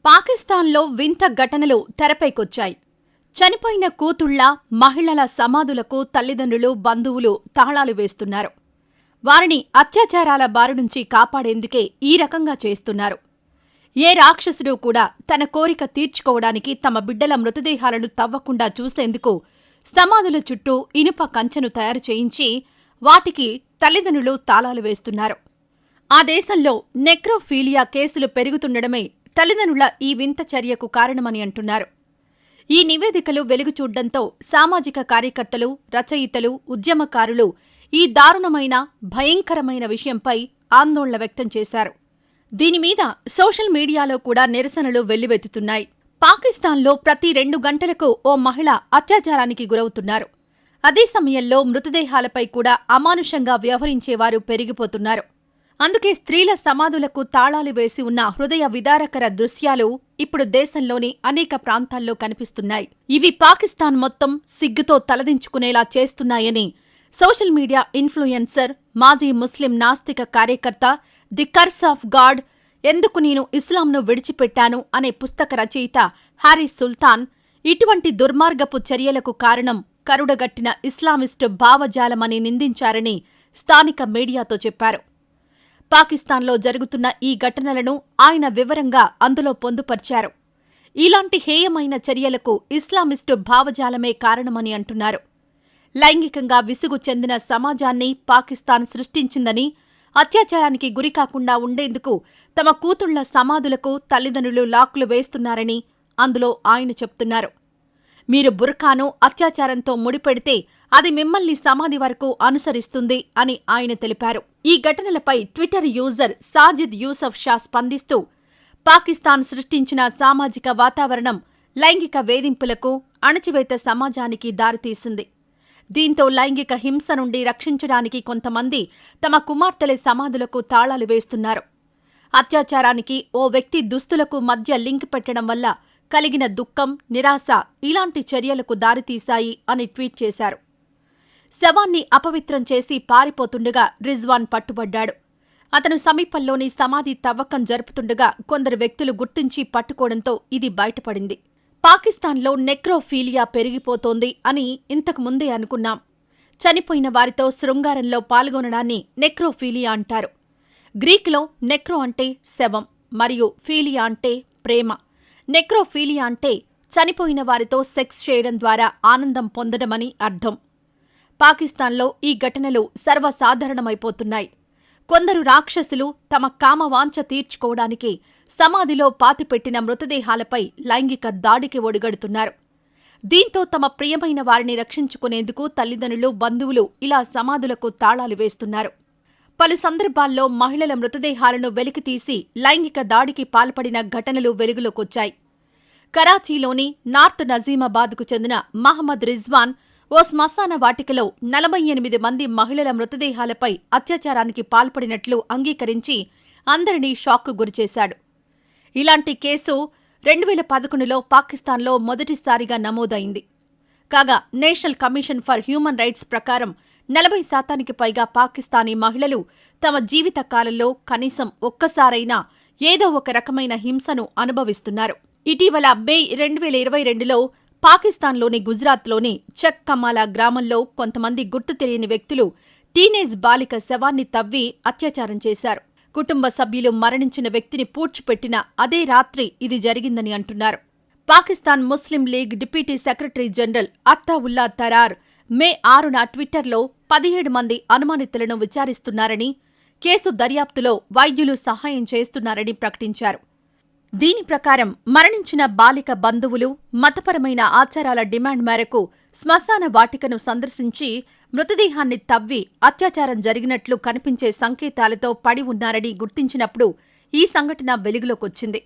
పాకిస్తాన్లో వింత ఘటనలు తెరపైకొచ్చాయి. చనిపోయిన కూతుళ్ల, మహిళల సమాధులకు తల్లిదండ్రులు, బంధువులు తాళాలు వేస్తున్నారు. వారిని అత్యాచారాల బారినుంచి కాపాడేందుకే ఈ రకంగా చేస్తున్నారు. ఏ రాక్షసుడు కూడా తన కోరిక తీర్చుకోవడానికి తమ బిడ్డల మృతదేహాలను తవ్వకుండా చూసేందుకు సమాధుల చుట్టూ ఇనుప కంచెను తయారు చేయించి వాటికి తల్లిదండ్రులు తాళాలు వేస్తున్నారు. ఆ దేశంలో నెక్రోఫీలియా కేసులు పెరుగుతుండడమే తల్లిదండ్రుల ఈ వింత చర్యకు కారణమని అంటున్నారు. ఈ నివేదికలు వెలుగుచూడ్డంతో సామాజిక కార్యకర్తలు, రచయితలు, ఉద్యమకారులు ఈ దారుణమైన, భయంకరమైన విషయంపై ఆందోళన వ్యక్తం చేశారు. దీనిమీద సోషల్ మీడియాలో కూడా నిరసనలు వెల్లువెత్తుతున్నాయి. పాకిస్తాన్లో ప్రతి 2 గంటలకు ఓ మహిళ అత్యాచారానికి గురవుతున్నారు. అదే సమయంలో మృతదేహాలపై కూడా అమానుషంగా వ్యవహరించేవారు పెరిగిపోతున్నారు. అందుకే స్త్రీల సమాధులకు తాళాలు వేసి ఉన్న హృదయ విదారకర దృశ్యాలు ఇప్పుడు దేశంలోని అనేక ప్రాంతాల్లో కనిపిస్తున్నాయి. ఇవి పాకిస్తాన్ మొత్తం సిగ్గుతో తలదించుకునేలా చేస్తున్నాయని సోషల్ మీడియా ఇన్ఫ్లుయెన్సర్, మాజీ ముస్లిం నాస్తిక కార్యకర్త ది కర్స్ ఆఫ్ గాడ్, ఎందుకు నేను ఇస్లాంను విడిచిపెట్టాను అనే పుస్తక రచయిత హారిస్ సుల్తాన్ ఇటువంటి దుర్మార్గపు చర్యలకు కారణం కరుడగట్టిన ఇస్లామిస్టు భావజాలమని నిందించారని స్థానిక మీడియాతో చెప్పారు. పాకిస్తాన్లో జరుగుతున్న ఈ ఘటనలను ఆయన వివరంగా అందులో పొందుపర్చారు. ఇలాంటి హేయమైన చర్యలకు ఇస్లామిస్టు భావజాలమే కారణమని అంటున్నారు. లైంగికంగా విసుగు చెందిన సమాజాన్ని పాకిస్తాన్ సృష్టించిందని, అత్యాచారానికి గురికాకుండా ఉండేందుకు తమ కూతుళ్ల సమాధులకు తల్లిదండ్రులు లాక్లు వేస్తున్నారని అందులో ఆయన చెప్తున్నారు. మీరు బుర్ఖాను అత్యాచారంతో ముడిపెడితే అది మిమ్మల్ని సమాధి వరకు అనుసరిస్తుంది అని ఆయన తెలిపారు. ఈ ఘటనలపై ట్విట్టర్ యూజర్ సాజిద్ యూసఫ్ షా స్పందిస్తూ, పాకిస్తాన్ సృష్టించిన సామాజిక వాతావరణం లైంగిక వేధింపులకు, అణచివేత సమాజానికి దారితీసింది. దీంతో లైంగిక హింస నుండి రక్షించడానికి కొంతమంది తమ కుమార్తెల సమాధులకు తాళాలు వేస్తున్నారు. అత్యాచారానికి ఓ వ్యక్తి దుస్తులకు మధ్య లింక్ పెట్టడం వల్ల కలిగిన దుఃఖం, నిరాశ ఇలాంటి చర్యలకు దారితీశాయి అని ట్వీట్ చేశారు. శవాన్ని అపవిత్రం చేసి పారిపోతుండగా రిజ్వాన్ పట్టుబడ్డాడు. అతను సమీపంలోని సమాధి తవ్వకం జరుపుతుండగా కొందరు వ్యక్తులు గుర్తించి పట్టుకోవడంతో ఇది బయటపడింది. పాకిస్తాన్లో నెక్రోఫీలియా పెరిగిపోతోంది అని ఇంతకు ముందే అనుకున్నాం. చనిపోయిన వారితో శృంగారంలో పాల్గొనడాన్ని నెక్రోఫీలియా అంటారు. గ్రీకులో నెక్రో అంటే శవం మరియు ఫీలియా అంటే ప్రేమ. నెక్రోఫీలియా అంటే చనిపోయిన వారితో సెక్స్ చేయడం ద్వారా ఆనందం పొందడమని అర్థం. పాకిస్తాన్లో ఈ ఘటనలు సర్వసాధారణమైపోతున్నాయి. కొందరు రాక్షసులు తమ కామవాంఛ తీర్చుకోవడానికి సమాధిలో పాతిపెట్టిన మృతదేహాలపై లైంగిక దాడికి ఒడిగడుతున్నారు. దీంతో తమ ప్రియమైన వారిని రక్షించుకునేందుకు తల్లిదండ్రులు, బంధువులు ఇలా సమాధులకు తాళాలు వేస్తున్నారు. పలు సందర్భాల్లో మహిళల మృతదేహాలను వెలికితీసి లైంగిక దాడికి పాల్పడిన ఘటనలు వెలుగులోకొచ్చాయి. కరాచీలోని నార్త్ నజీమాబాద్కు చెందిన మహమ్మద్ రిజ్వాన్ ఓ శ్మశాన వాటికలో 48 మంది మహిళల మృతదేహాలపై అత్యాచారానికి పాల్పడినట్లు అంగీకరించి అందరినీ షాక్కు గురిచేశాడు. ఇలాంటి కేసు 2011లో పాకిస్తాన్లో మొదటిసారిగా నమోదైంది. కాగా national commission for human rights ప్రకారం 40% పైగా పాకిస్తానీ మహిళలు తమ జీవిత కాలంలో కనీసం ఒక్కసారైనా ఏదో ఒక రకమైన హింసను అనుభవిస్తున్నారు. ఇటీవల మే 2022లో పాకిస్తాన్లోని గుజరాత్లోని చక్ కమాలా గ్రామంలో కొంతమంది గుర్తు తెలియని వ్యక్తులు టీనేజ్ బాలిక శవాన్ని తవ్వి అత్యాచారం చేశారు. కుటుంబ సభ్యులు మరణించిన వ్యక్తిని పూడ్చిపెట్టిన అదే రాత్రి ఇది జరిగిందని అంటున్నారు. Pakistan Muslim League deputy secretary general Attaullah Tarar May 6న ట్విట్టర్లో 17 మంది అనుమానితులను విచారిస్తున్నారని, కేసు దర్యాప్తులో వైద్యులు సహాయం చేస్తున్నారని ప్రకటించారు. దీని ప్రకారం మరణించిన బాలిక బంధువులు మతపరమైన ఆచారాల డిమాండ్ మేరకు శ్మశాన వాటికను సందర్శించి మృతదేహాన్ని తవ్వి అత్యాచారం జరిగినట్లు కనిపించే సంకేతాలతో పడి ఉన్నారని గుర్తించినప్పుడు ఈ సంఘటన వెలుగులోకొచ్చింది.